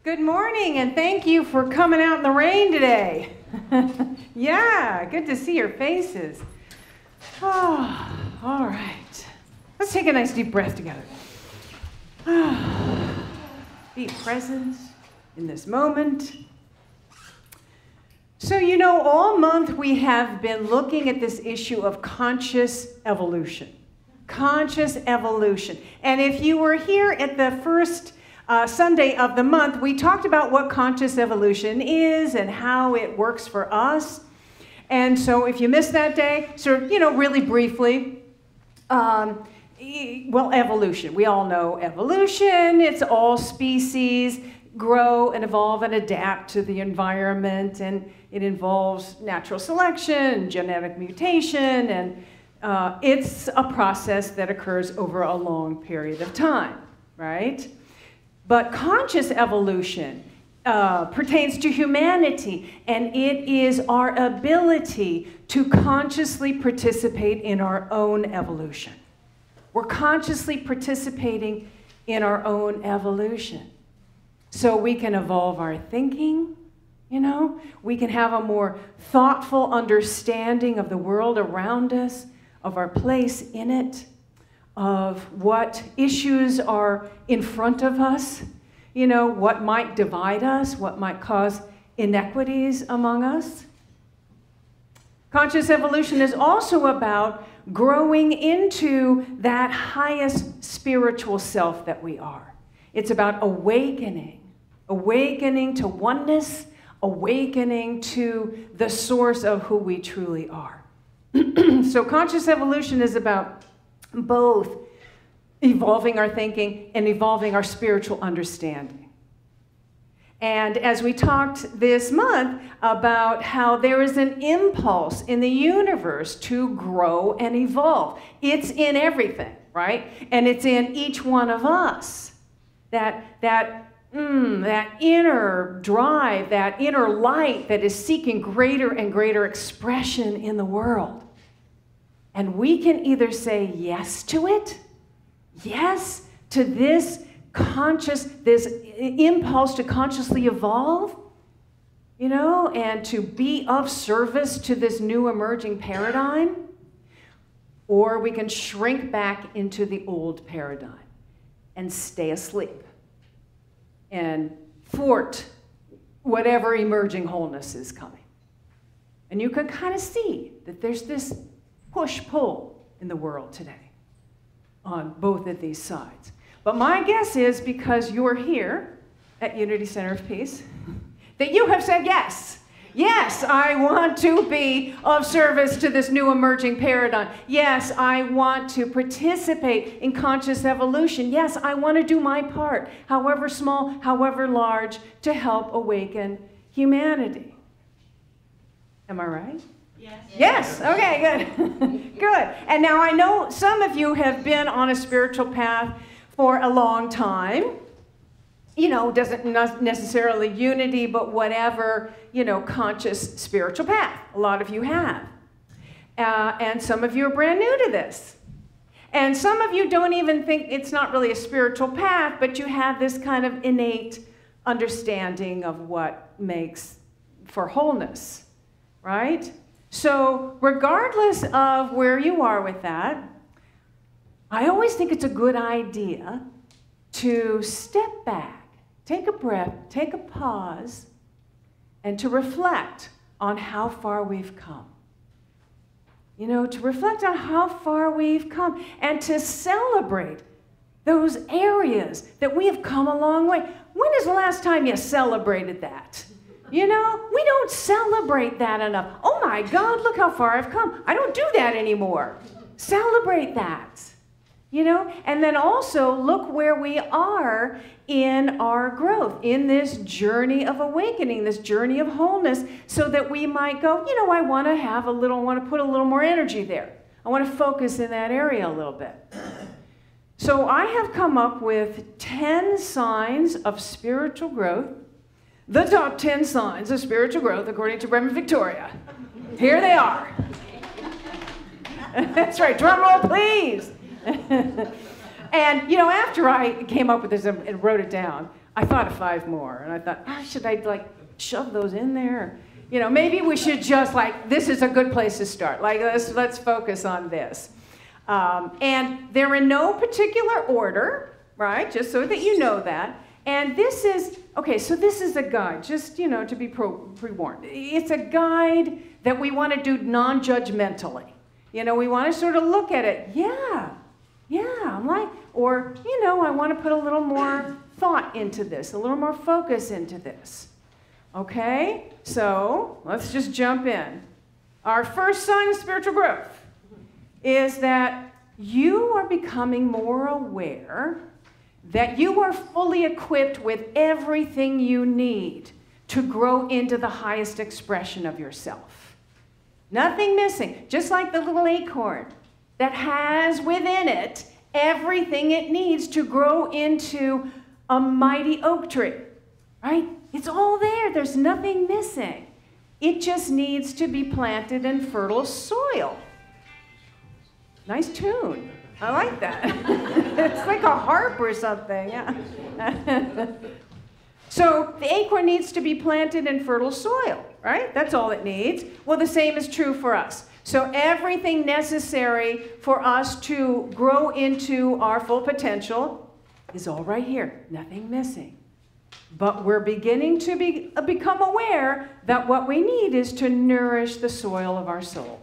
Good morning, and thank you for coming out in the rain today. Yeah, good to see your faces. Oh, all right. Let's take a nice deep breath together. Be present in this moment. So, all month we have been looking at this issue of conscious evolution. Conscious evolution. And if you were here at the first Sunday of the month, we talked about what conscious evolution is and how it works for us. And so if you missed that day, really briefly, evolution. We all know evolution. It's all species grow and evolve and adapt to the environment, and it involves natural selection, genetic mutation, and it's a process that occurs over a long period of time, right? But conscious evolution pertains to humanity, and it is our ability to consciously participate in our own evolution. We're consciously participating in our own evolution. So we can evolve our thinking, we can have a more thoughtful understanding of the world around us, of our place in it, of what issues are in front of us, what might divide us, what might cause inequities among us. Conscious evolution is also about growing into that highest spiritual self that we are. It's about awakening to oneness, awakening to the source of who we truly are. So conscious evolution is about both evolving our thinking and evolving our spiritual understanding. And as we talked this month about how there is an impulse in the universe to grow and evolve. It's in everything, right? And it's in each one of us. That inner drive, that inner light that is seeking greater and greater expression in the world. And we can either say yes to it, yes to this impulse to consciously evolve, and to be of service to this new emerging paradigm, or we can shrink back into the old paradigm and stay asleep and thwart whatever emerging wholeness is coming. And you can kind of see that there's this push-pull in the world today on both of these sides. But my guess is, because you're here at Unity Center of Peace, that you have said yes. Yes, I want to be of service to this new emerging paradigm. Yes, I want to participate in conscious evolution. Yes, I want to do my part, however small, however large, to help awaken humanity. Am I right? Yes. Okay, good. Good. And now I know some of you have been on a spiritual path for a long time. Doesn't necessarily unity, but whatever, conscious spiritual path. A lot of you have. And some of you are brand new to this. And some of you don't even think it's not really a spiritual path, but you have this kind of innate understanding of what makes for wholeness, right? So regardless of where you are with that, I always think it's a good idea to step back, take a breath, take a pause, and to reflect on how far we've come. To reflect on how far we've come and to celebrate those areas that we have come a long way. When is the last time you celebrated that? We don't celebrate that enough. Oh my God, look how far I've come. I don't do that anymore. Celebrate that. And then also look where we are in our growth, in this journey of awakening, this journey of wholeness, so that we might go, I want to put a little more energy there. I want to focus in that area a little bit. So I have come up with 10 signs of spiritual growth, the top 10 signs of spiritual growth, according to Reverend Victoria. Here they are. That's right, drum roll, please. And, after I came up with this and wrote it down, I thought of 5 more, and I thought, should I like shove those in there? You know, maybe we should just like, this is a good place to start. Like, let's focus on this. And they're in no particular order, right? Just so that you know that. And this is, okay, so this is a guide, just, you know, to be pre-warned. It's a guide that we want to do non-judgmentally. You know, we want to sort of look at it, yeah, I'm like, or, you know, I want to put a little more thought into this, a little more focus into this. Okay, so let's just jump in. Our first sign of spiritual growth is that you are becoming more aware that you are fully equipped with everything you need to grow into the highest expression of yourself. Nothing missing, just like the little acorn that has within it everything it needs to grow into a mighty oak tree, right? It's all there. There's nothing missing. It just needs to be planted in fertile soil. Nice tune. I like that. It's like a harp or something. Yeah. So the acorn needs to be planted in fertile soil, right? That's all it needs. Well, the same is true for us. So everything necessary for us to grow into our full potential is all right here. Nothing missing. But we're beginning to become aware that what we need is to nourish the soil of our soul,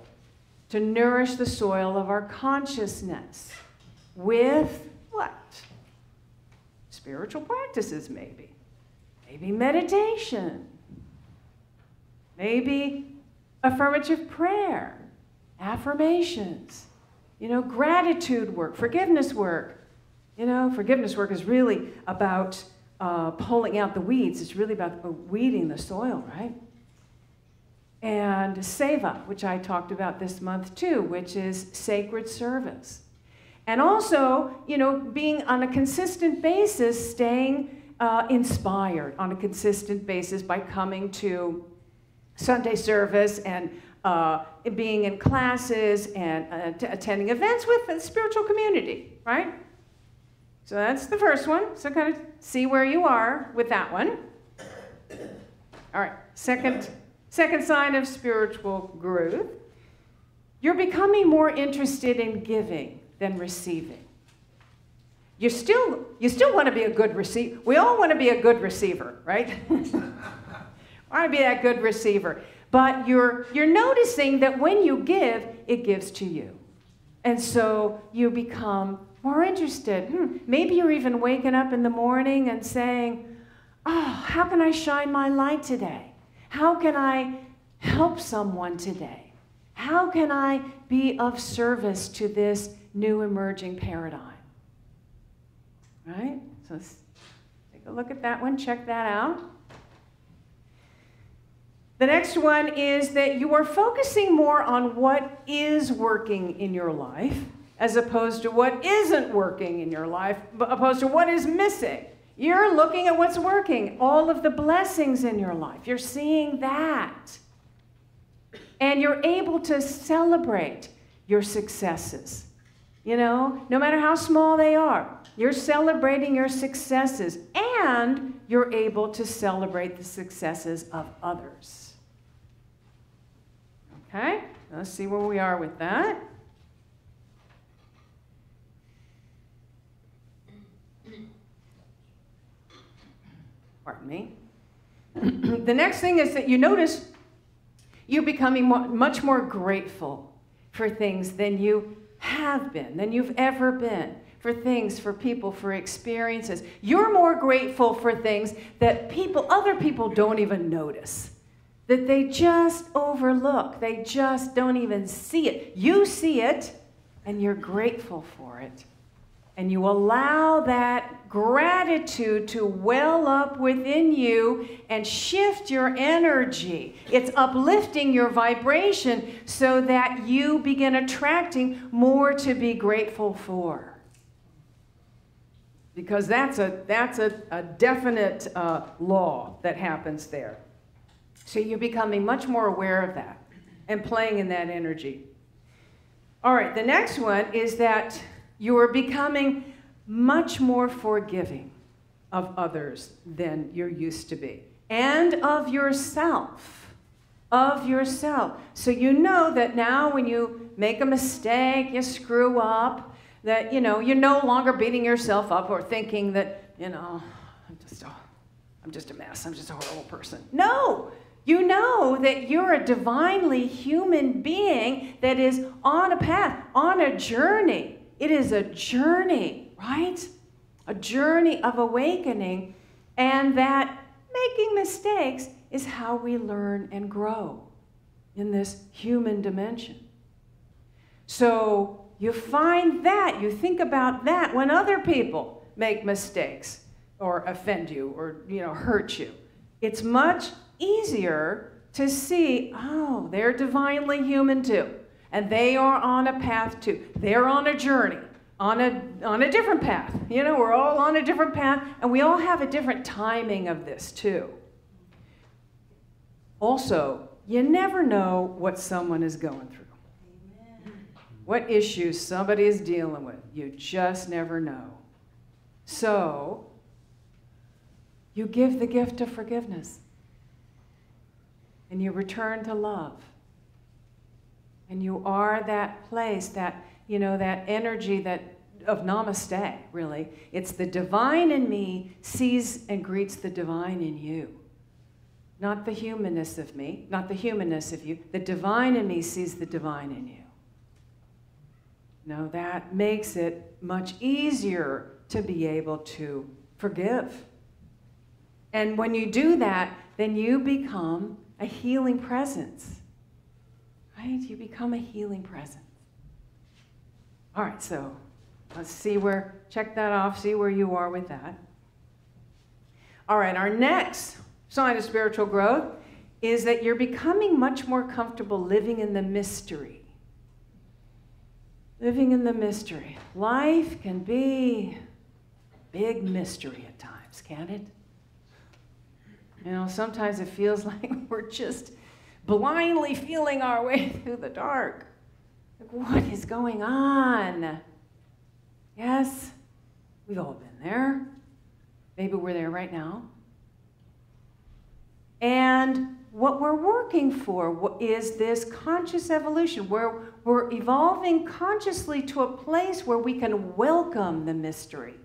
to nourish the soil of our consciousness with what? Spiritual practices, maybe. Maybe meditation. Maybe affirmative prayer, affirmations, you know, gratitude work, forgiveness work. You know, forgiveness work is really about pulling out the weeds. It's really about weeding the soil, right? And seva, which I talked about this month too, which is sacred service. And also, you know, being on a consistent basis, staying inspired on a consistent basis by coming to Sunday service and being in classes and attending events with the spiritual community, right? So that's the first one. So kind of see where you are with that one. All right, second sign of spiritual growth. You're becoming more interested in giving than receiving. You still want to be a good receiver. We all want to be a good receiver, right? Want to be that good receiver. But you're noticing that when you give, it gives to you. And so you become more interested. Maybe you're even waking up in the morning and saying, oh, how can I shine my light today? How can I help someone today? How can I be of service to this new emerging paradigm? Right? So let's take a look at that one. Check that out. The next one is that you are focusing more on what is working in your life as opposed to what isn't working in your life, opposed to what is missing. You're looking at what's working, all of the blessings in your life. You're seeing that. And you're able to celebrate your successes. You know, no matter how small they are, you're celebrating your successes and you're able to celebrate the successes of others. Okay, let's see where we are with that. Pardon me. The next thing is that you notice you're becoming much more grateful for things than you have been, than you've ever been, for things, for people, for experiences. You're more grateful for things that other people don't even notice, that they just overlook. They just don't even see it. You see it, and you're grateful for it. And you allow that gratitude to well up within you and shift your energy. It's uplifting your vibration so that you begin attracting more to be grateful for. Because that's a definite law that happens there. So you're becoming much more aware of that and playing in that energy. All right, the next one is that you are becoming much more forgiving of others than you're used to be, and of yourself. Of yourself. So you know that now when you make a mistake, you screw up, that, you know, you're no longer beating yourself up or thinking that, you know, I'm just a mess, I'm just a horrible person. No! You know that you're a divinely human being that is on a path, on a journey. It is a journey, right? A journey of awakening, and that making mistakes is how we learn and grow in this human dimension. So you find that, you think about that when other people make mistakes or offend you or, you know, hurt you. It's much easier to see, oh, they're divinely human too. And they are on a path too. They're on a journey, on a different path. You know, we're all on a different path, and we all have a different timing of this too. Also, you never know what someone is going through. Amen. What issues somebody is dealing with. You just never know. So, you give the gift of forgiveness. And you return to love. And you are that place, that, you know, that energy that of namaste, really. It's the divine in me sees and greets the divine in you. Not the humanness of me, not the humanness of you. The divine in me sees the divine in you. No, that makes it much easier to be able to forgive. And when you do that, then you become a healing presence. Right? You become a healing presence. All right, so let's see where, check that off, see where you are with that. All right, our next sign of spiritual growth is that you're becoming much more comfortable living in the mystery. Living in the mystery. Life can be a big mystery at times, can't it? You know, sometimes it feels like we're just blindly feeling our way through the dark. Like, what is going on? Yes, we've all been there. Maybe we're there right now. And what we're working for is this conscious evolution, where we're evolving consciously to a place where we can welcome the mystery,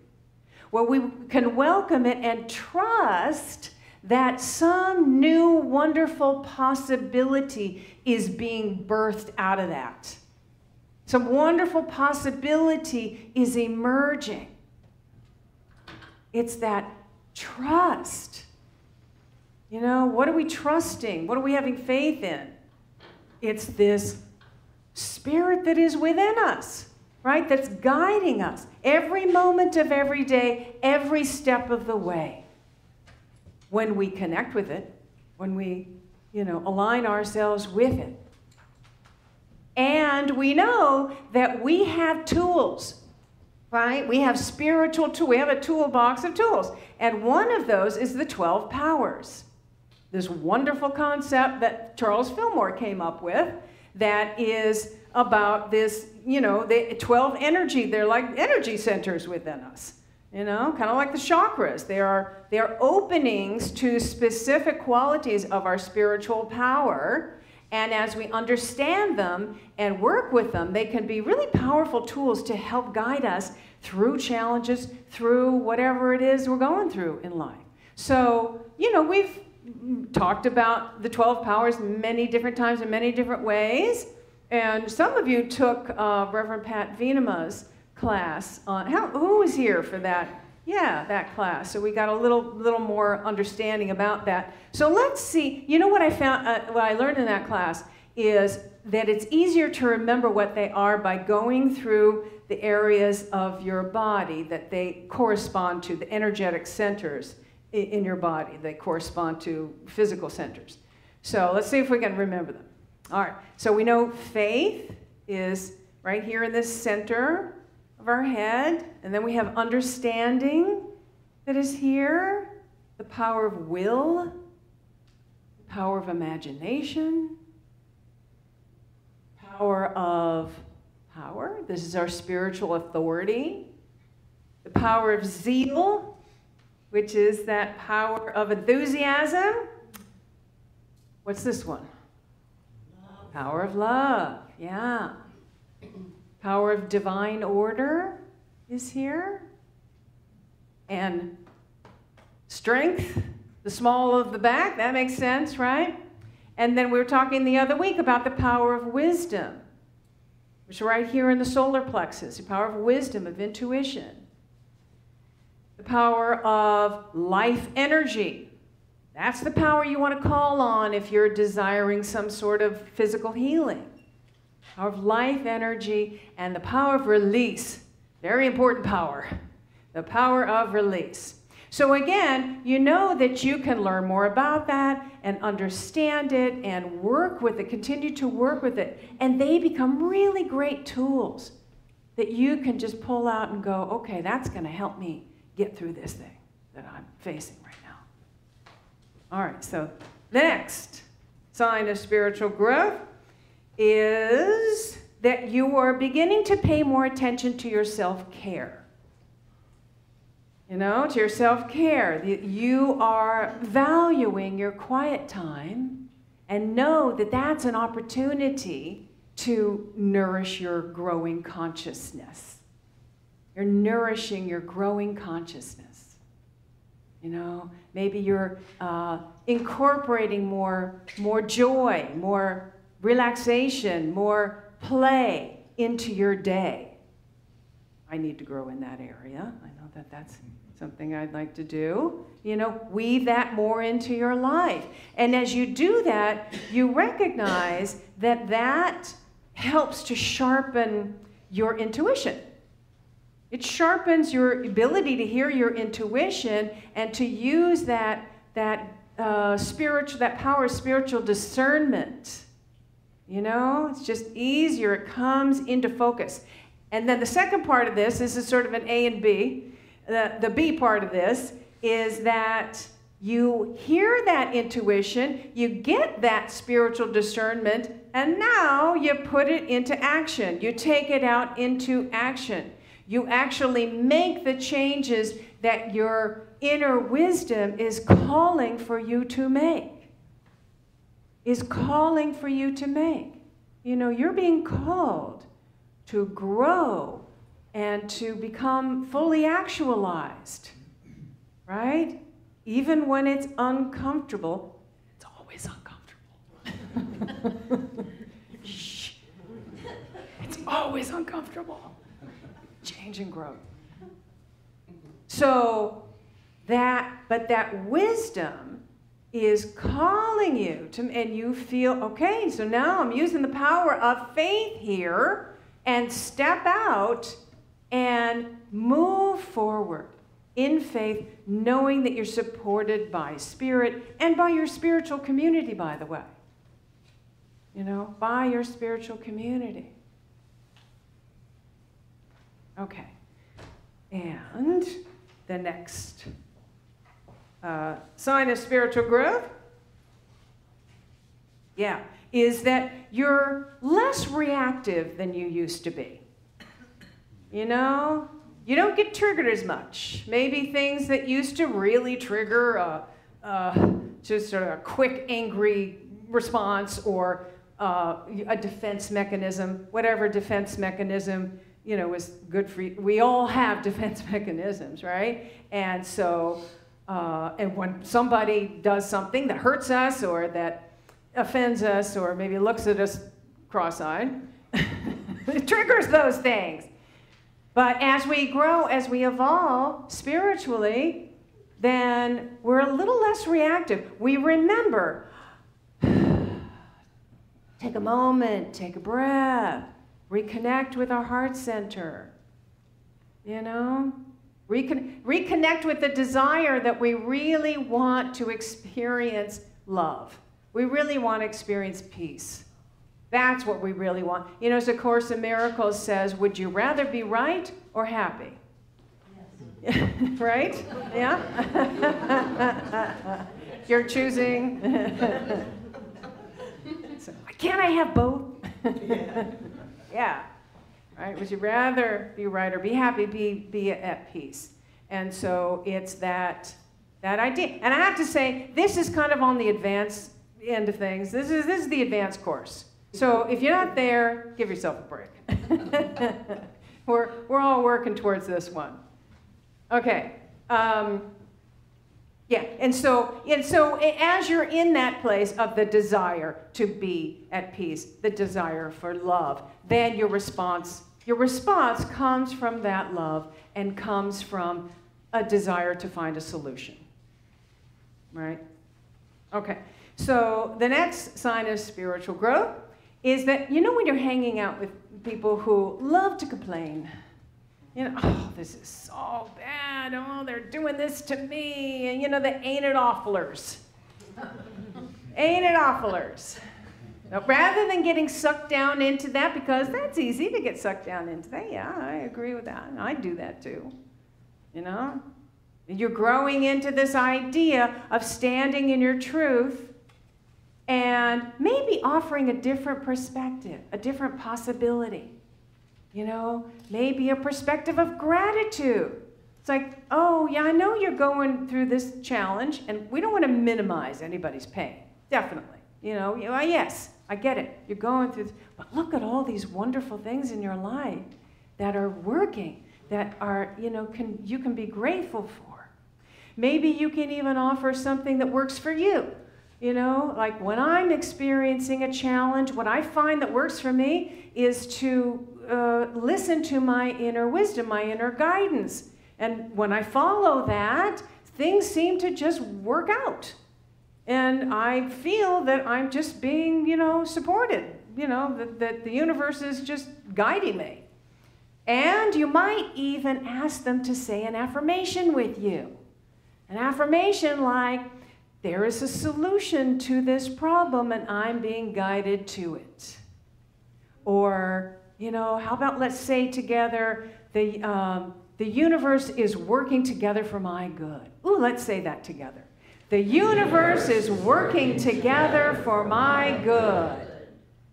where we can welcome it and trust that some new wonderful possibility is being birthed out of that. Some wonderful possibility is emerging. It's that trust. You know, what are we trusting? What are we having faith in? It's this spirit that is within us, right? That's guiding us every moment of every day, every step of the way. When we connect with it, when we, you know, align ourselves with it. And we know that we have tools, right? We have spiritual tools. We have a toolbox of tools. And one of those is the 12 powers. This wonderful concept that Charles Fillmore came up with that is about this, you know, the 12 energy. They're like energy centers within us. You know, kind of like the chakras. They are openings to specific qualities of our spiritual power. And as we understand them and work with them, they can be really powerful tools to help guide us through challenges, through whatever it is we're going through in life. So, you know, we've talked about the 12 powers many different times in many different ways. And some of you took Reverend Pat Venema's class on, who was here for that? Yeah, that class. So we got a little more understanding about that. So let's see, you know what I found, what I learned in that class is that it's easier to remember what they are by going through the areas of your body that they correspond to, the energetic centers in your body. They correspond to physical centers. So let's see if we can remember them. All right, so we know faith is right here in this center of our head, and then we have understanding that is here, the power of will, the power of imagination, power, this is our spiritual authority, the power of zeal, which is that power of enthusiasm. What's this one? Love. Power of love, yeah. Power of divine order is here. And strength, the small of the back, that makes sense, right? And then we were talking the other week about the power of wisdom, which is right here in the solar plexus, the power of wisdom, of intuition. The power of life energy. That's the power you want to call on if you're desiring some sort of physical healing. Power of life energy and the power of release. Very important power. The power of release. So again, you know that you can learn more about that and understand it and work with it, continue to work with it. And they become really great tools that you can just pull out and go, okay, that's going to help me get through this thing that I'm facing right now. All right, so the next sign of spiritual growth is that you are beginning to pay more attention to your self-care. You know, to your self-care. You are valuing your quiet time and know that that's an opportunity to nourish your growing consciousness. You're nourishing your growing consciousness. You know, maybe you're incorporating more joy, more relaxation, more play into your day. I need to grow in that area. I know that that's something I'd like to do. You know, weave that more into your life. And as you do that, you recognize that that helps to sharpen your intuition. It sharpens your ability to hear your intuition and to use that power of spiritual discernment. You know, it's just easier. It comes into focus. And then the second part of this is sort of an A and B. The B part of this is that you hear that intuition, you get that spiritual discernment, and now you put it into action. You take it out into action. You actually make the changes that your inner wisdom is calling for you to make. Is calling for you to make. You know, you're being called to grow and to become fully actualized, right? Even when it's uncomfortable, it's always uncomfortable. Shh. It's always uncomfortable. Change and growth. So that wisdom is calling you to, and you feel, okay, so now I'm using the power of faith here and step out and move forward in faith, knowing that you're supported by Spirit and by your spiritual community, by the way. You know, by your spiritual community. Okay. And the next sign of spiritual growth, is that you're less reactive than you used to be. You know, you don't get triggered as much. Maybe things that used to really trigger just sort of a quick, angry response or a defense mechanism, whatever defense mechanism, you know, is good for you. We all have defense mechanisms, right? And so, and when somebody does something that hurts us or that offends us or maybe looks at us cross-eyed, it triggers those things. But as we grow, as we evolve spiritually, then we're a little less reactive. We remember, take a moment, take a breath, reconnect with our heart center, you know? Reconnect with the desire that we really want to experience love. We really want to experience peace. That's what we really want. You know, as A Course in Miracles says, would you rather be right or happy? Yes. Right? Yeah? You're choosing. So, can't I have both? Yeah. Right? Would you rather be right or be happy, be at peace? And so it's that That idea. And I have to say, this is kind of on the advanced end of things. This is the advanced course. So if you're not there, give yourself a break. We're all working towards this one. Okay. Yeah, and so as you're in that place of the desire to be at peace, the desire for love, then your response comes from that love and comes from a desire to find a solution. Right? Okay. So the next sign of spiritual growth is that, you know, when you're hanging out with people who love to complain, you know, oh, this is so bad. Oh, they're doing this to me. And, you know, the ain't it awfulers. Ain't it awfulers. Now, rather than getting sucked down into that, because that's easy to get sucked down into that. Yeah, I agree with that. I do that too. You know? You're growing into this idea of standing in your truth and maybe offering a different perspective, a different possibility. You know, maybe a perspective of gratitude. It's like, oh, yeah, I know you're going through this challenge, and we don't want to minimize anybody's pain. Definitely. You know, yes, I get it. You're going through this, but look at all these wonderful things in your life that are working, that are, you know, you can be grateful for. Maybe you can even offer something that works for you. You know, like when I'm experiencing a challenge, what I find that works for me is to listen to my inner wisdom, my inner guidance. And when I follow that, things seem to just work out. And I feel that I'm just being, you know, supported, you know, that the universe is just guiding me. And you might even ask them to say an affirmation with you. An affirmation like, there is a solution to this problem and I'm being guided to it. Or, you know, how about let's say together, the universe is working together for my good. Ooh, let's say that together. The universe is working together for my good.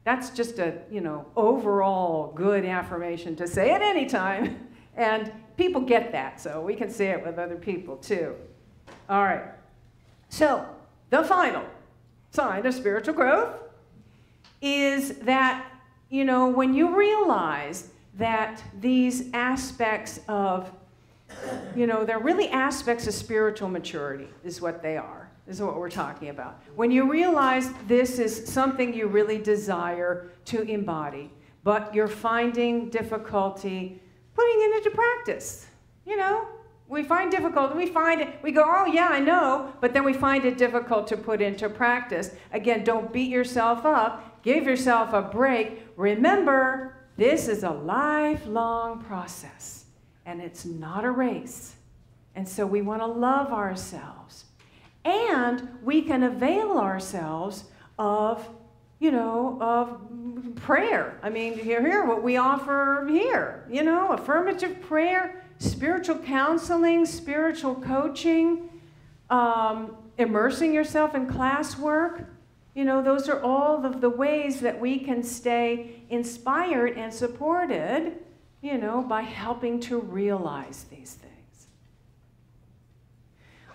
That's just a, you know, overall good affirmation to say at any time. And people get that, so we can say it with other people too. All right. So, the final sign of spiritual growth is that, you know, when you realize that these aspects of, you know, they're really aspects of spiritual maturity is what they are, is what we're talking about. When you realize this is something you really desire to embody, but you're finding difficulty putting it into practice, you know. We find difficult, we go, oh yeah, I know, but then we find it difficult to put into practice. Again, don't beat yourself up, give yourself a break. Remember, this is a lifelong process, and it's not a race. And so we want to love ourselves. And we can avail ourselves of, you know, of prayer. I mean, hear what we offer here, you know, affirmative prayer, spiritual counseling, spiritual coaching, immersing yourself in classwork. You know, those are all of the ways that we can stay inspired and supported, you know, by helping to realize these things.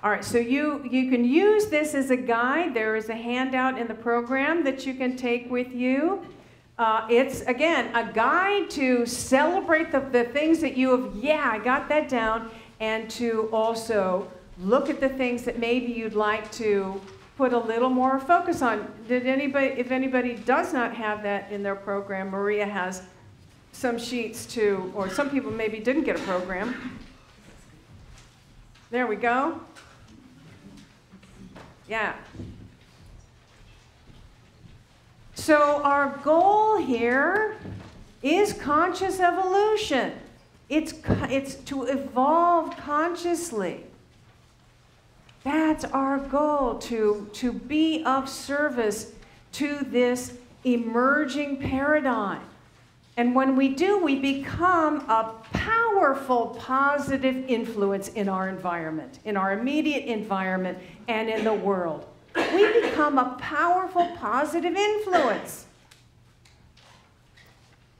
All right, so you can use this as a guide. There is a handout in the program that you can take with you. It's, again, a guide to celebrate the things that you have, yeah, I got that down, and to also look at the things that maybe you'd like to put a little more focus on. If anybody does not have that in their program, Maria has some sheets too, or some people maybe didn't get a program. There we go. Yeah. So our goal here is conscious evolution. It's to evolve consciously. That's our goal, to be of service to this emerging paradigm. And when we do, we become a powerful, positive influence in our environment, in our immediate environment, and in the world. We become a powerful, positive influence.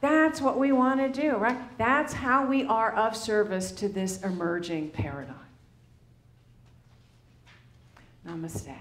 That's what we want to do, right? That's how we are of service to this emerging paradigm. Namaste.